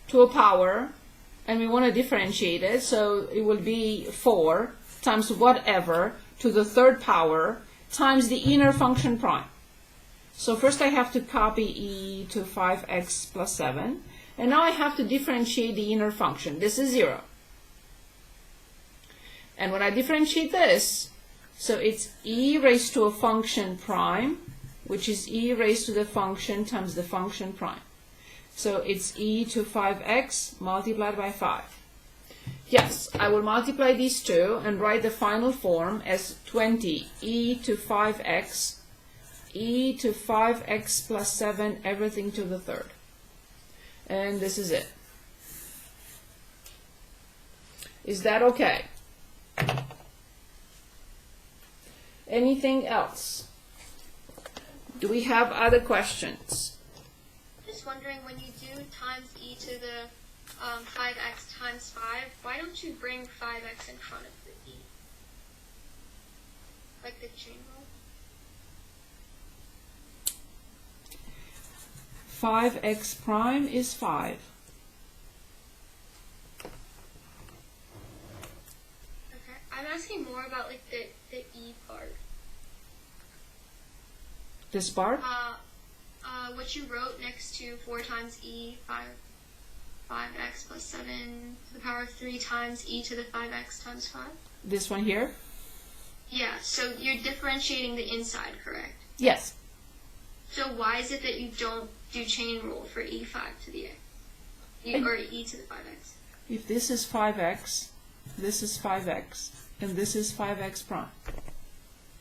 to a power, and we want to differentiate it, so it will be 4 times whatever to the third power times the inner function prime. So first I have to copy e to 5x plus 7, and now I have to differentiate the inner function. This is 0. And when I differentiate this, so it's e raised to a function prime, which is e raised to the function times the function prime. So it's e to 5x multiplied by 5. Yes, I will multiply these two and write the final form as 20 e to 5x, e to 5x plus 7, everything to the third. And this is it. Is that okay? Anything else? Do we have other questions? Just wondering, when you do times e to the 5x times 5, why don't you bring 5x in front of the e? Like the chain rule? 5x prime is 5. Okay, I'm asking more about like the e part. This part? What you wrote next to 4 times e, 5x plus 7 to the power of 3 times e to the 5x times 5? This one here? Yeah, so you're differentiating the inside, correct? Yes. So why is it that you don't do chain rule for e5 to the x? Or e to the 5x? If this is 5x, this is 5x, and this is 5x prime.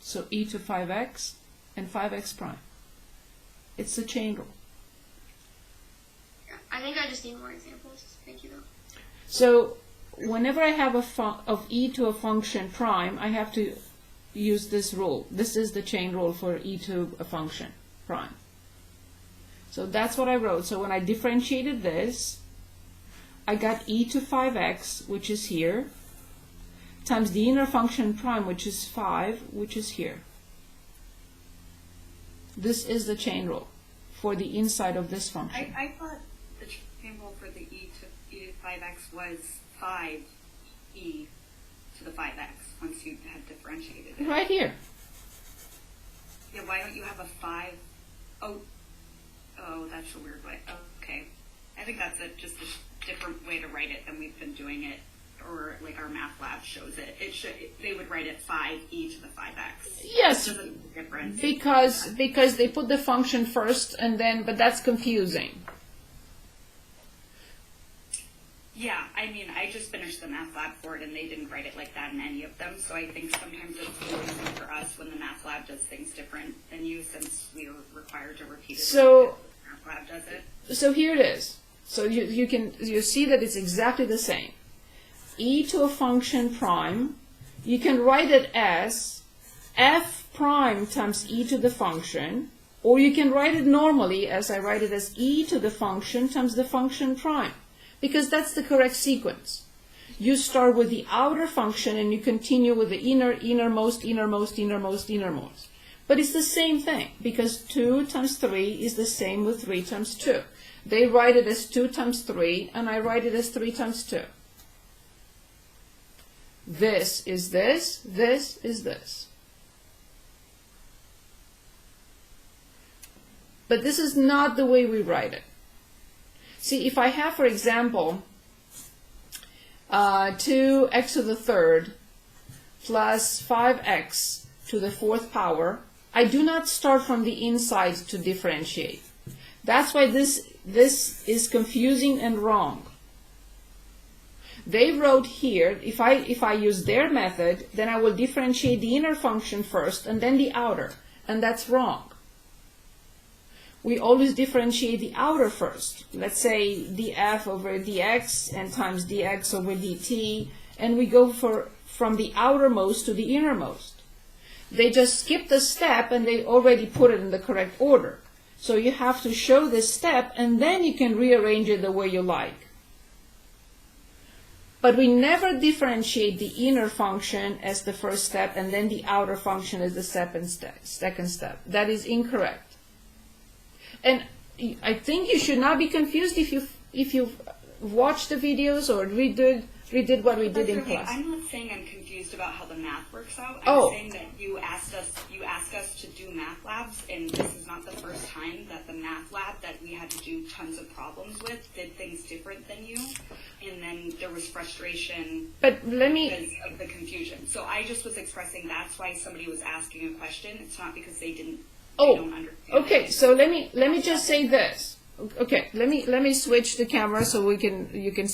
So e to 5x and 5x prime. It's the chain rule. Yeah, I think I just need more examples. Thank you, though. So whenever I have of e to a function prime, I have to use this rule. This is the chain rule for e to a function prime. So that's what I wrote. So when I differentiated this, I got e to 5x, which is here, times the inner function prime, which is 5, which is here. This is the chain rule for the inside of this function. I thought the chain rule for the e to 5x was 5e to the 5x once you had differentiated it. Right here. Yeah, why don't you have a 5? Oh, that's a weird way. Okay. I think that's just a different way to write it than we've been doing it, or like our math lab shows it. They would write it 5e to the 5x. Yes, difference. because they put the function first and then, but that's confusing. Yeah, I mean, I just finished the math lab for it, and they didn't write it like that in any of them, so I think sometimes it's confusing for us when the math lab does things different than you, since we are required to repeat it. So the math lab does it. So here it is. So you see that it's exactly the same. E to a function prime, you can write it as f prime times e to the function, or you can write it normally as I write it as e to the function times the function prime, because that's the correct sequence. You start with the outer function and you continue with the innermost. But it's the same thing, because 2 times 3 is the same with 3 times 2. They write it as 2 times 3, and I write it as 3 times 2. This is this, this is this. But this is not the way we write it. See, if I have, for example, 2x to the third plus 5x to the fourth power, I do not start from the inside to differentiate. That's why this is confusing and wrong. They wrote here, if I use their method, then I will differentiate the inner function first and then the outer, and that's wrong. We always differentiate the outer first. Let's say df over dx and times dx over dt, and we go from the outermost to the innermost. They just skipped a step and they already put it in the correct order. So you have to show this step, and then you can rearrange it the way you like. But we never differentiate the inner function as the first step and then the outer function as the second step. That is incorrect. And I think you should not be confused if you watched the videos or redid what we did in That's okay. class? I'm not saying I'm confused about how the math works out. I'm Oh. saying that you ask us to do math labs, and this is not the first time that the math lab that we had to do tons of problems with did things different than you, and then there was frustration But let me, because of the confusion. So I just was expressing that's why somebody was asking a question. It's not because they don't understand. Okay, so let me just say this. Okay, let me switch the camera so you can